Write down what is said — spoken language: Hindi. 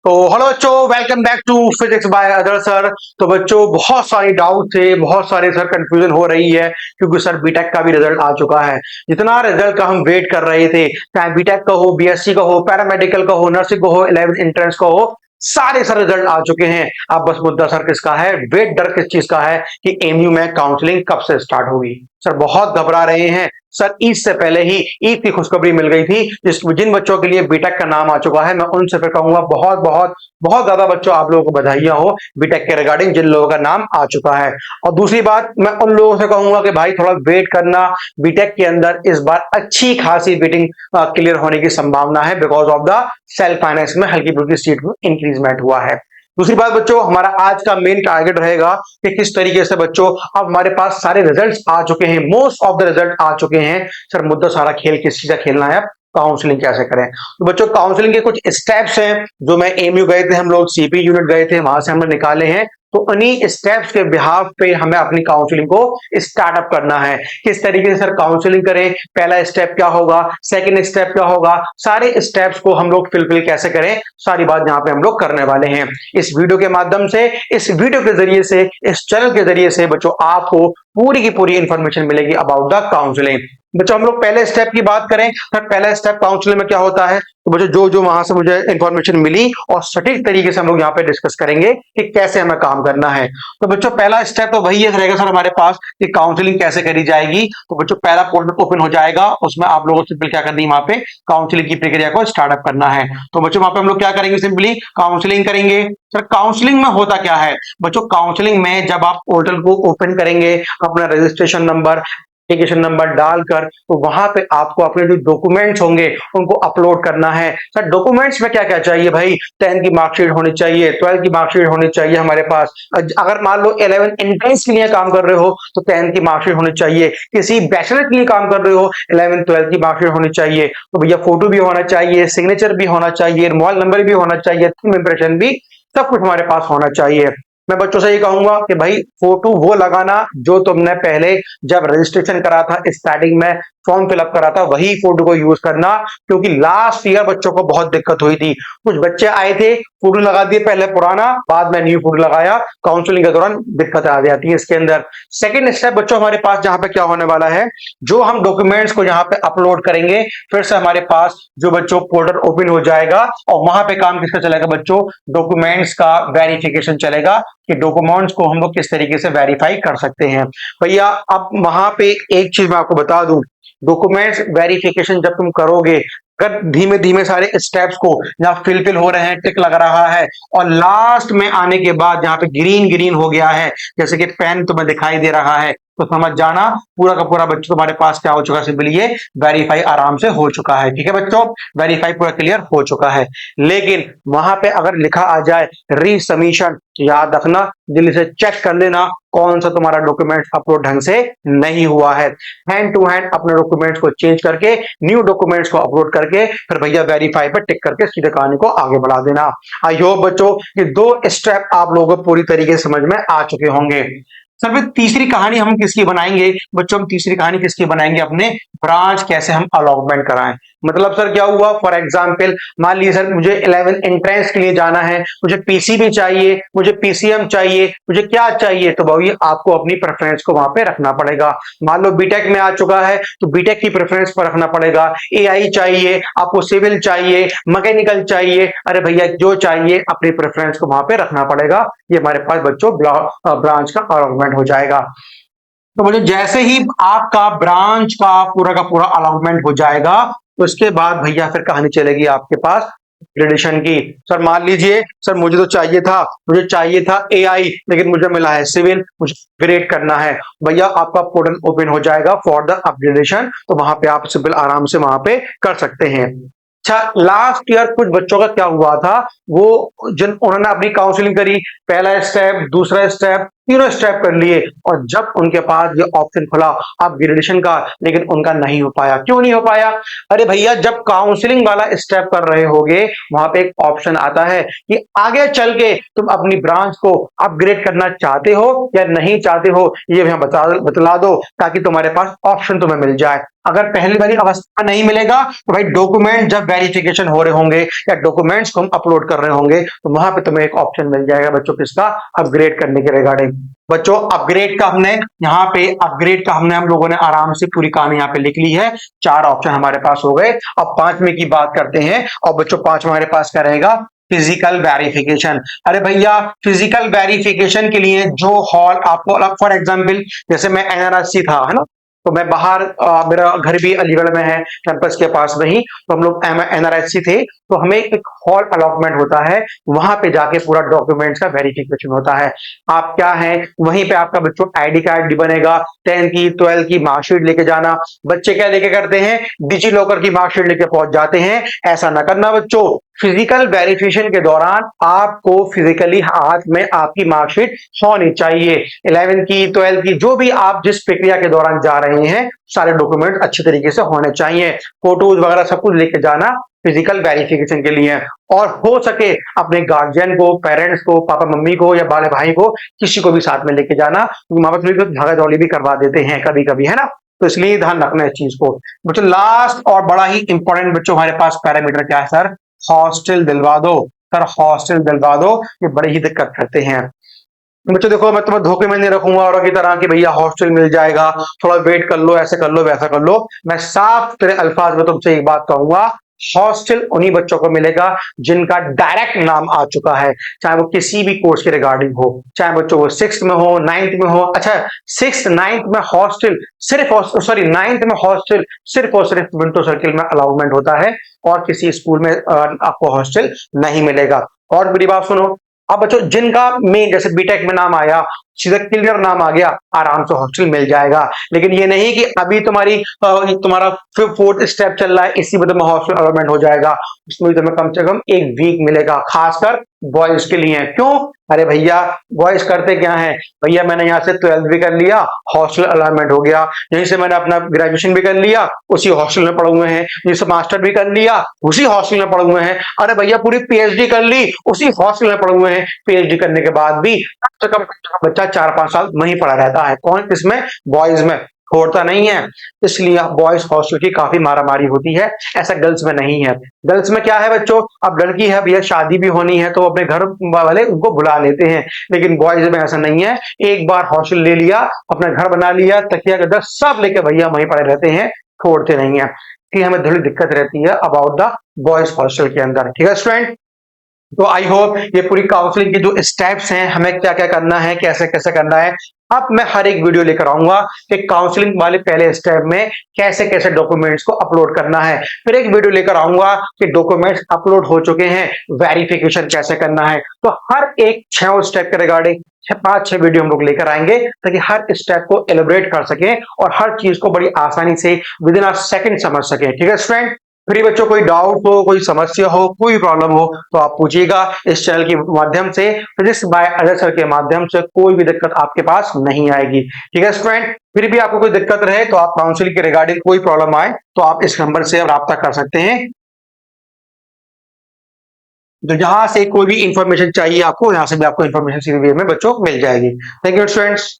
तो हेलो बच्चों, welcome back to physics by other sir. तो बच्चों बहुत सारी डाउट थे, बहुत सारे सर कंफ्यूजन हो रही है क्योंकि सर बीटेक का भी रिजल्ट आ चुका है। जितना रिजल्ट का हम वेट कर रहे थे, चाहे बीटेक का हो, बीएससी का हो, पैरामेडिकल का हो, नर्सिंग का हो, 11th एंट्रेंस का हो, सारे सर रिजल्ट आ चुके हैं। अब बस मुद्दा सर किसका है, वेट डर किस चीज का है कि एमयू में काउंसलिंग कब से स्टार्ट होगी। सर बहुत घबरा रहे हैं। सर ईद से पहले ही ईद की खुशखबरी मिल गई थी। जिन बच्चों के लिए बीटेक का नाम आ चुका है, मैं उनसे फिर कहूंगा बहुत बहुत बहुत ज्यादा बच्चों आप लोगों को बधाइयां हो बीटेक के रिगार्डिंग जिन लोगों का नाम आ चुका है। और दूसरी बात, मैं उन लोगों से कहूंगा कि भाई थोड़ा वेट करना। बीटेक के अंदर इस बार अच्छी खासी वेटिंग क्लियर होने की संभावना है because of the self finance में हल्की फुल्की सीट में इंक्रीजमेंट हुआ है। दूसरी बात बच्चों, हमारा आज का मेन टारगेट रहेगा कि किस तरीके से बच्चों अब हमारे पास सारे रिजल्ट्स आ चुके हैं, मोस्ट ऑफ द रिजल्ट आ चुके हैं। सर मुद्दा सारा खेल किस चीज का खेलना है, काउंसलिंग कैसे करें। तो बच्चों काउंसलिंग के कुछ स्टेप्स हैं जो मैं एमयू गए थे, हम लोग सीपी यूनिट गए थे, वहां से हमने निकाले हैं। तो उन्हीं स्टेप्स के बिहाफ पे हमें अपनी काउंसलिंग को स्टार्टअप करना है। किस तरीके से सर काउंसलिंग करें, पहला स्टेप क्या होगा, सेकंड स्टेप क्या होगा, सारे स्टेप्स को हम लोग फिल कैसे करें, सारी बात यहाँ पे हम लोग करने वाले हैं इस वीडियो के माध्यम से। इस वीडियो के जरिए से, इस चैनल के जरिए से बच्चों आपको पूरी की पूरी इंफॉर्मेशन मिलेगी अबाउट द काउंसलिंग। बच्चों हम लोग पहले स्टेप की बात करें, सर पहला स्टेप काउंसलिंग में क्या होता है, तो बच्चों जो जो वहां से मुझे इंफॉर्मेशन मिली और सटीक तरीके से हम लोग यहाँ पे डिस्कस करेंगे कि कैसे हमें काम करना है। तो बच्चों पहला स्टेप तो वही रहेगा सर हमारे पास कि काउंसलिंग कैसे करी जाएगी। तो बच्चों पहला पोर्टल ओपन हो जाएगा, उसमें आप लोगों को सिंपल क्या करनी है, वहां पे काउंसलिंग की प्रक्रिया को स्टार्टअप करना है। तो बच्चों वहां पे हम लोग क्या करेंगे, सिंपली काउंसलिंग करेंगे। सर काउंसलिंग में होता क्या है बच्चों, काउंसलिंग में जब आप पोर्टल को ओपन करेंगे, अपना रजिस्ट्रेशन नंबर, एप्लीकेशन नंबर डालकर, तो वहां पे आपको अपने जो डॉक्यूमेंट्स होंगे उनको अपलोड करना है। सर डॉक्यूमेंट्स में क्या क्या चाहिए भाई, 10th की मार्कशीट होनी चाहिए, 12th की मार्कशीट होनी चाहिए हमारे पास। अगर मान लो 11th एंट्रेंस के लिए काम कर रहे हो तो 10th की मार्कशीट होनी चाहिए। किसी बैचलर के लिए काम कर रहे हो, 11th 12th की मार्कशीट होनी चाहिए। तो भैया फोटो भी होना चाहिए, सिग्नेचर भी होना चाहिए, मोबाइल नंबर भी होना चाहिए, थंब इंप्रेशन भी, सब कुछ हमारे पास होना चाहिए। मैं बच्चों से ये कहूंगा कि भाई फोटो वो लगाना जो तुमने पहले जब रजिस्ट्रेशन करा था, स्टार्टिंग में फॉर्म फिलअप करा था, वही फोटो को यूज करना। क्योंकि लास्ट ईयर बच्चों को बहुत दिक्कत हुई थी, कुछ बच्चे आए थे फोटो लगा दिए पहले पुराना, बाद में न्यू फोटो लगाया, काउंसलिंग के दौरान दिक्कत आ जाती है इसके अंदर। सेकंड स्टेप बच्चों हमारे पास जहां पे क्या होने वाला है, जो हम डॉक्यूमेंट्स को यहाँ पे अपलोड करेंगे, फिर से हमारे पास जो बच्चों पोर्टल ओपन हो जाएगा और वहां पे काम किसका चलेगा बच्चों, डॉक्यूमेंट्स का वेरिफिकेशन चलेगा कि डॉक्यूमेंट्स को हम लोग किस तरीके से वेरीफाई कर सकते हैं। भैया अब वहां पे एक चीज मैं आपको बता दूं, डॉक्यूमेंट्स वेरिफिकेशन जब तुम करोगे, अगर धीमे धीमे सारे स्टेप्स को जहां फिल हो रहे हैं, टिक लग रहा है और लास्ट में आने के बाद जहां पे ग्रीन ग्रीन हो गया है, जैसे कि पेन तुम्हें दिखाई दे रहा है, तो समझ जाना पूरा का पूरा बच्चों तुम्हारे पास क्या हो चुका है, सिंपली ये वेरीफाई आराम से हो चुका है। ठीक है बच्चों, वेरीफाई पूरा क्लियर हो चुका है। लेकिन वहां पे अगर लिखा आ जाए रीसबमिशन, याद रखना, जल्दी से चेक कर लेना कौन सा तुम्हारा डॉक्यूमेंट अपलोड ढंग से नहीं हुआ है। हैंड टू हैंड अपने डॉक्यूमेंट्स को चेंज करके न्यू डॉक्यूमेंट्स को अपलोड करके फिर भैया वेरीफाई पर टिक करके सीधे कहानी को आगे बढ़ा देना। आई होप बच्चों ये दो स्टेप आप लोगों को पूरी तरीके से समझ में आ चुके होंगे। सर फिर तीसरी कहानी हम किसकी बनाएंगे बच्चों, हम तीसरी कहानी किसकी बनाएंगे, अपने ब्रांच कैसे हम अलॉटमेंट कराएं। मतलब सर क्या हुआ, फॉर एग्जांपल मान लीजिए सर मुझे 11th एंट्रेंस के लिए जाना है, मुझे पीसीबी चाहिए, मुझे पीसीएम चाहिए, मुझे क्या चाहिए, तो भाई आपको अपनी प्रेफरेंस को वहां पे रखना पड़ेगा। मान लो बीटेक में आ चुका है तो बीटेक की प्रेफरेंस पर रखना पड़ेगा। एआई चाहिए आपको, सिविल चाहिए, मैकेनिकल चाहिए, अरे भैया जो चाहिए अपनी प्रेफरेंस को वहां पे रखना पड़ेगा। ये हमारे पास बच्चों ब्रांच का अलॉटमेंट हो जाएगा। तो मुझे जैसे ही आपका ब्रांच का पूरा अलॉटमेंट हो जाएगा, तो उसके बाद भैया फिर कहानी चलेगी आपके पास ग्रेडेशन की। सर मान लीजिए सर मुझे तो मुझे चाहिए था एआई, लेकिन मुझे मिला है सिविल, मुझे ग्रेड करना है, भैया आपका पोर्टल ओपन हो जाएगा फॉर द अपग्रेडेशन। तो वहां पे आप सिंपल आराम से वहां पे कर सकते हैं। अच्छा लास्ट ईयर कुछ बच्चों का क्या हुआ था, वो जिन उन्होंने अपनी काउंसलिंग करी, पहला स्टेप, दूसरा स्टेप, तीनों स्टेप कर लिए और जब उनके पास ये ऑप्शन खुला अपग्रेडेशन का, लेकिन उनका नहीं हो पाया। क्यों नहीं हो पाया? अरे भैया, जब काउंसलिंग वाला स्टेप कर रहे होगे वहां पे एक ऑप्शन आता है कि आगे चल के तुम अपनी ब्रांच को अपग्रेड करना चाहते हो या नहीं चाहते हो, ये भैया बतला दो ताकि तुम्हारे पास ऑप्शन तुम्हें मिल जाए। अगर पहली वाली अवस्था नहीं मिलेगा तो भाई डॉक्यूमेंट जब वेरिफिकेशन हो रहे होंगे या डॉक्यूमेंट्स को हम अपलोड कर रहे होंगे तो वहां पे तुम्हें एक ऑप्शन मिल जाएगा बच्चों, किसका? अपग्रेड करने के रिगार्डिंग। बच्चों अपग्रेड का हमने हम लोगों ने आराम से पूरी कहानी यहाँ पे लिख ली है। 4 ऑप्शन हमारे पास हो गए। अब 5वें की बात करते हैं और बच्चों 5वां हमारे पास क्या रहेगा? Physical verification. अरे भैया, फिजिकल वेरिफिकेशन के लिए जो हॉल आपको, फॉर एग्जांपल जैसे मैं एनआरएससी था, है ना, तो मैं बाहर, मेरा घर भी अलीगढ़ में है, कैंपस के पास में ही, तो हम लोग एनआरएससी थे, तो हमें एक हॉल अलॉटमेंट होता है, वहां पे जाके पूरा डॉक्यूमेंट्स का वेरिफिकेशन होता है। आप क्या है, वहीं पे आपका बच्चों आईडी कार्ड भी बनेगा, 10th की 12th की मार्कशीट लेके जाना। बच्चे क्या लेके करते हैं? डिजी लॉकर की मार्कशीट लेके पहुंच जाते हैं। ऐसा ना करना बच्चों। फिजिकल वेरिफिकेशन के दौरान आपको फिजिकली हाथ में आपकी मार्कशीट होनी चाहिए। 11th की 12th की जो भी आप जिस प्रक्रिया के दौरान जा रहे हैं, सारे डॉक्यूमेंट अच्छे तरीके से होने चाहिए। फोटोज वगैरह सब कुछ लेके जाना फिजिकल वेरिफिकेशन के लिए। और हो सके अपने गार्जियन को, पेरेंट्स को, पापा मम्मी को या बड़े भाई को, किसी को भी साथ में लेके जाना, क्योंकि माँ बाप लोग भागा दौड़ी भी करवा देते हैं कभी कभी, है ना। तो इसलिए ध्यान रखना है इस चीज को। बच्चों लास्ट और बड़ा ही इंपॉर्टेंट बच्चों हमारे पास पैरामीटर क्या है सर? हॉस्टल दिलवा दो। सर हॉस्टल दिलवा दो, ये बड़ी ही दिक्कत करते हैं। बच्चों देखो, मैं तुम्हें धोखे में नहीं रखूंगा औरों की तरह कि भैया हॉस्टल मिल जाएगा, थोड़ा वेट कर लो, ऐसे कर लो, वैसा कर लो। मैं साफ तेरे अल्फाज में तुमसे एक बात कहूंगा, हॉस्टल उन्हीं बच्चों को मिलेगा जिनका डायरेक्ट नाम आ चुका है, चाहे वो किसी भी कोर्स के रिगार्डिंग हो, चाहे बच्चों वो 6th में हो, 9th में हो। अच्छा, 6th 9th में हॉस्टल सिर्फ, सॉरी 9th में हॉस्टल सिर्फ और सिर्फ विंडो सर्किल में अलाउमेंट होता है और किसी स्कूल में आपको हॉस्टल नहीं मिलेगा। और मेरी बात सुनो, अब बच्चों जिनका मेन जैसे बीटेक में नाम आया, सीधा क्लियर नाम आ गया, आराम से हॉस्टल मिल जाएगा। लेकिन ये नहीं कि अभी तुम्हारा 4th स्टेप चल रहा है, इसी में तुम्हें हॉस्टल अलॉटमेंट हो जाएगा। उसमें तुम्हें कम से कम 1 वीक मिलेगा, खासकर बॉयज के लिए। क्यों? अरे भैया, बॉयज करते क्या है, भैया मैंने यहाँ से 12th भी कर लिया, हॉस्टल अलॉटमेंट हो गया, यहीं से मैंने अपना ग्रेजुएशन भी कर लिया, उसी हॉस्टल में पढ़े हुए हैं, यहीं से मास्टर भी कर लिया, उसी हॉस्टल में पढ़े हुए हैं। अरे भैया, पूरी पीएचडी कर ली, उसी हॉस्टल में पढ़े हुए हैं। पीएचडी करने के बाद भी कम से कम बच्चा 4-5 साल वहीं पड़ा रहता है। कौन? किसमें? बॉयज में। छोड़ता नहीं है। इसलिए बॉयज हॉस्टल की काफी मारामारी होती है, ऐसा गर्ल्स में नहीं है। गर्ल्स में क्या है बच्चों, अब लड़की है भैया, शादी भी होनी है तो अपने घर वाले उनको बुला लेते हैं, लेकिन बॉयज में ऐसा नहीं है। एक बार हॉस्टल ले लिया, अपना घर बना लिया, तकिया गद्दा सब लेके भैया वहीं पड़े रहते हैं, छोड़ते नहीं है। कि हमें थोड़ी दिक्कत रहती है अबाउट द बॉयज हॉस्टल के अंदर। ठीक है स्टूडेंट, तो आई होप ये पूरी काउंसलिंग के जो स्टेप्स हैं, हमें क्या क्या करना है, कैसे कैसे करना है, अब मैं हर एक वीडियो लेकर आऊंगा कि काउंसलिंग वाले पहले स्टेप में कैसे कैसे डॉक्यूमेंट्स को अपलोड करना है। फिर एक वीडियो लेकर आऊंगा कि डॉक्यूमेंट्स अपलोड हो चुके हैं, वेरिफिकेशन कैसे करना है। तो हर एक 6 स्टेप के रिगार्डिंग 5-6 वीडियो हम लोग लेकर आएंगे ताकि हर स्टेप को एलिब्रेट कर सकें और हर चीज को बड़ी आसानी से विद इन अ सेकंड समझ सकें। ठीक है स्टूडेंट, फिर बच्चों कोई डाउट हो, कोई समस्या हो, कोई प्रॉब्लम हो तो आप पूछिएगा इस चैनल के माध्यम से। फिजिक्स बाय अजय सर के माध्यम से कोई भी दिक्कत आपके पास नहीं आएगी। ठीक है स्टूडेंट, फिर भी आपको कोई दिक्कत रहे तो आप काउंसलिंग के रिगार्डिंग कोई प्रॉब्लम आए तो आप इस नंबर से रब्ता कर सकते हैं। तो जहां से कोई भी इंफॉर्मेशन चाहिए आपको, यहां से भी आपको इंफॉर्मेशन सीधे वे में बच्चों मिल जाएगी। Thank you students.